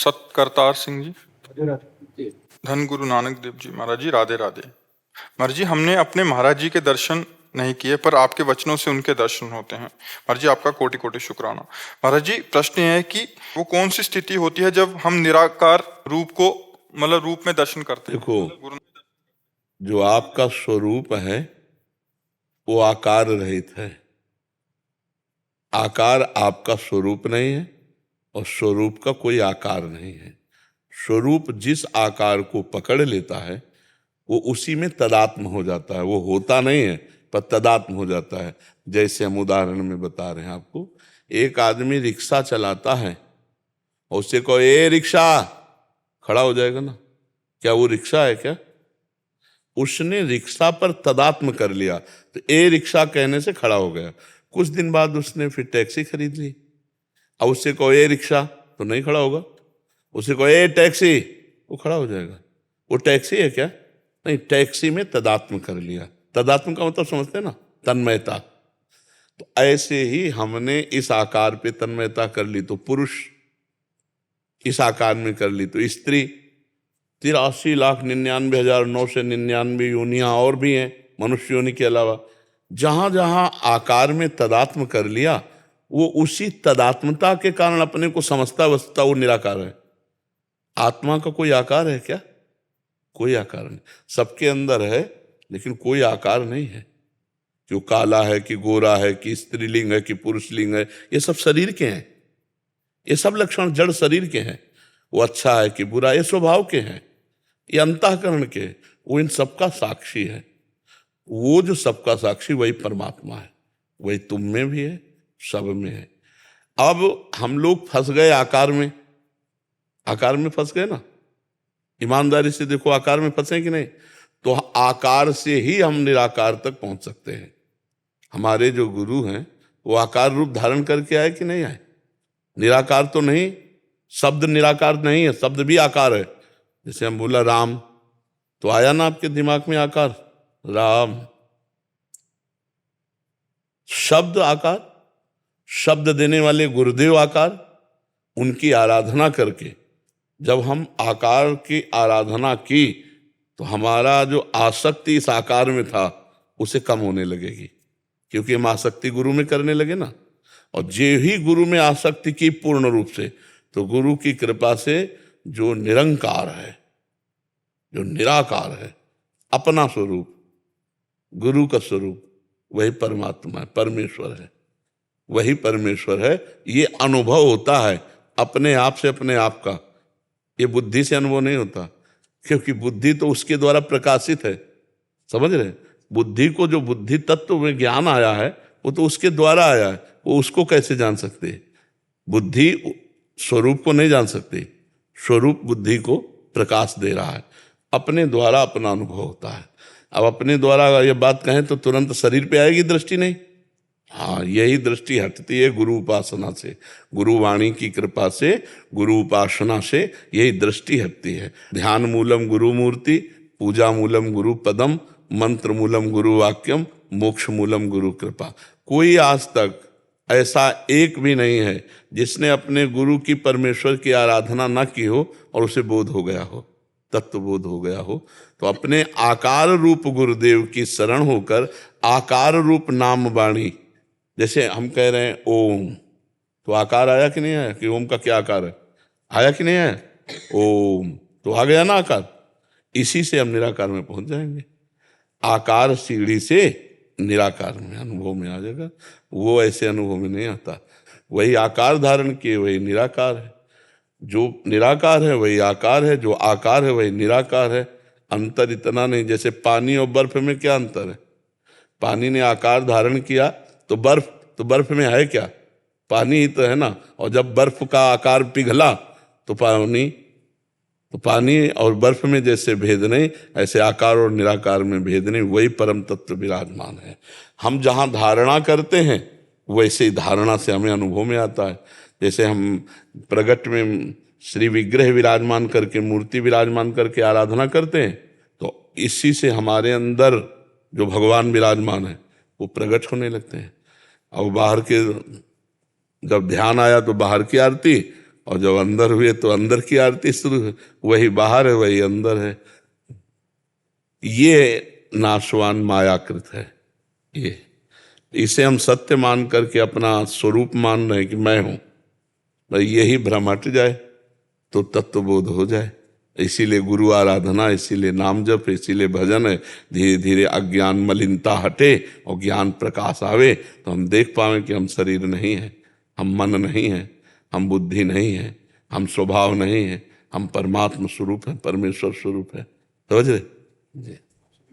सतकरतार सिंह जी, धन गुरु नानक देव जी महाराज जी, राधे राधे। महाराज जी, हमने अपने महाराज जी के दर्शन नहीं किए, पर आपके वचनों से उनके दर्शन होते हैं। महाराज जी, आपका कोटि कोटि शुक्राना। महाराज जी, प्रश्न यह है कि वो कौन सी स्थिति होती है जब हम निराकार रूप को मतलब रूप में दर्शन करते हैं? देखो, जो आपका स्वरूप है वो आकार रहित है। आकार आपका स्वरूप नहीं है और स्वरूप का कोई आकार नहीं है। स्वरूप जिस आकार को पकड़ लेता है वो उसी में तदात्म हो जाता है। वो होता नहीं है पर तदात्म हो जाता है। जैसे हम उदाहरण में बता रहे हैं आपको, एक आदमी रिक्शा चलाता है और उससे कहो ए रिक्शा, खड़ा हो जाएगा ना? क्या वो रिक्शा है क्या? उसने रिक्शा पर तदात्म कर लिया तो ए रिक्शा कहने से खड़ा हो गया। कुछ दिन बाद उसने फिर टैक्सी खरीद ली। अब उससे कहो ए रिक्शा तो नहीं खड़ा होगा। उससे कहो ए टैक्सी, वो खड़ा हो जाएगा। वो टैक्सी है क्या? नहीं, टैक्सी में तदात्म कर लिया। तदात्म का मतलब समझते हैं ना? तन्मयता। तो ऐसे ही हमने इस आकार पे तन्मयता कर ली तो पुरुष, इस आकार में कर ली तो स्त्री। 83,99,999 योनियां और भी हैं मनुष्य योनि के अलावा। जहां जहां आकार में तदात्म कर लिया वो उसी तदात्मता के कारण अपने को समझता वस्तुता वो निराकार है। आत्मा का कोई आकार है क्या? कोई आकार नहीं। सबके अंदर है लेकिन कोई आकार नहीं है। जो काला है कि गोरा है कि स्त्रीलिंग है कि पुरुषलिंग है, ये सब शरीर के हैं। ये सब लक्षण जड़ शरीर के हैं। वो अच्छा है कि बुरा, ये स्वभाव के हैं, ये अंतःकरण के। वो इन सबका साक्षी है। वो जो सबका साक्षी वही परमात्मा है। वही तुम में भी है, सब में है। अब हम लोग फंस गए आकार में। आकार में फंस गए ना? ईमानदारी से देखो, आकार में फंसे कि नहीं? तो आकार से ही हम निराकार तक पहुंच सकते हैं। हमारे जो गुरु हैं वो आकार रूप धारण करके आए कि नहीं आए? निराकार तो नहीं, शब्द निराकार नहीं है, शब्द भी आकार है। जैसे हम बोला राम, तो आया ना आपके दिमाग में आकार? राम शब्द आकार, शब्द देने वाले गुरुदेव आकार। उनकी आराधना करके जब हम आकार की आराधना की तो हमारा जो आसक्ति इस आकार में था उसे कम होने लगेगी, क्योंकि हम आसक्ति गुरु में करने लगे ना। और जे ही गुरु में आसक्ति की पूर्ण रूप से, तो गुरु की कृपा से जो निरंकार है, जो निराकार है, अपना स्वरूप, गुरु का स्वरूप, वही परमात्मा है, परमेश्वर है। वही परमेश्वर है। ये अनुभव होता है अपने आप से, अपने आप का। ये बुद्धि से अनुभव नहीं होता, क्योंकि बुद्धि तो उसके द्वारा प्रकाशित है। समझ रहे? बुद्धि को जो बुद्धि तत्व में ज्ञान आया है वो तो उसके द्वारा आया है। वो उसको कैसे जान सकते? बुद्धि स्वरूप को नहीं जान सकती। स्वरूप बुद्धि को प्रकाश दे रहा है। अपने द्वारा अपना अनुभव होता है। अब अपने द्वारा ये बात कहें तो तुरंत शरीर पे आएगी दृष्टि? नहीं। हाँ, यही दृष्टि हटती है गुरु उपासना से, गुरु वाणी की कृपा से, गुरु उपासना से यही दृष्टि हटती है। ध्यान मूलम गुरु मूर्ति, पूजा मूलम गुरु पदम, मंत्र मूलम गुरु वाक्यम, मोक्ष मूलम गुरु कृपा। कोई आज तक ऐसा एक भी नहीं है जिसने अपने गुरु की, परमेश्वर की आराधना न की हो और उसे बोध हो गया हो, तत्व बोध हो गया हो। तो अपने आकार रूप गुरुदेव की शरण होकर आकार रूप नाम वाणी, जैसे हम कह रहे हैं ओम, तो आकार आया कि नहीं आया? कि ओम का क्या आकार है? आया कि नहीं आया? ओम तो आ गया ना आकार। इसी से हम निराकार में पहुंच जाएंगे। आकार सीढ़ी से निराकार में अनुभव में आ जाएगा। वो ऐसे अनुभव में नहीं आता। वही आकार धारण किए वही निराकार है। जो निराकार है वही आकार है, जो आकार है वही निराकार है। अंतर इतना नहीं। जैसे पानी और बर्फ में क्या अंतर है? पानी ने आकार धारण किया तो बर्फ में है क्या? पानी ही तो है ना। और जब बर्फ का आकार पिघला तो पानी और बर्फ में जैसे भेद नहीं, ऐसे आकार और निराकार में भेद नहीं। वही परम तत्व विराजमान है। हम जहाँ धारणा करते हैं वैसे ही धारणा से हमें अनुभव में आता है। जैसे हम प्रगट में श्री विग्रह विराजमान करके, मूर्ति विराजमान करके आराधना करते हैं, तो इसी से हमारे अंदर जो भगवान विराजमान है वो प्रकट होने लगते हैं। और बाहर के, जब ध्यान आया तो बाहर की आरती और जब अंदर हुए तो अंदर की आरती शुरू है, वही बाहर है वही अंदर है। ये नाशवान मायाकृत है। ये इसे हम सत्य मान करके अपना स्वरूप मान रहे हैं कि मैं हूं, भाई यही भ्रम हट जाए तो तत्वबोध हो जाए। इसीलिए गुरु आराधना, इसीलिए नाम जप, इसीलिए भजन है। धीरे धीरे अज्ञान मलिनता हटे और ज्ञान प्रकाश आवे तो हम देख पावे कि हम शरीर नहीं है, हम मन नहीं है, हम बुद्धि नहीं है, हम स्वभाव नहीं है, हम परमात्मा स्वरूप है, परमेश्वर स्वरूप है। समझ रहे जी।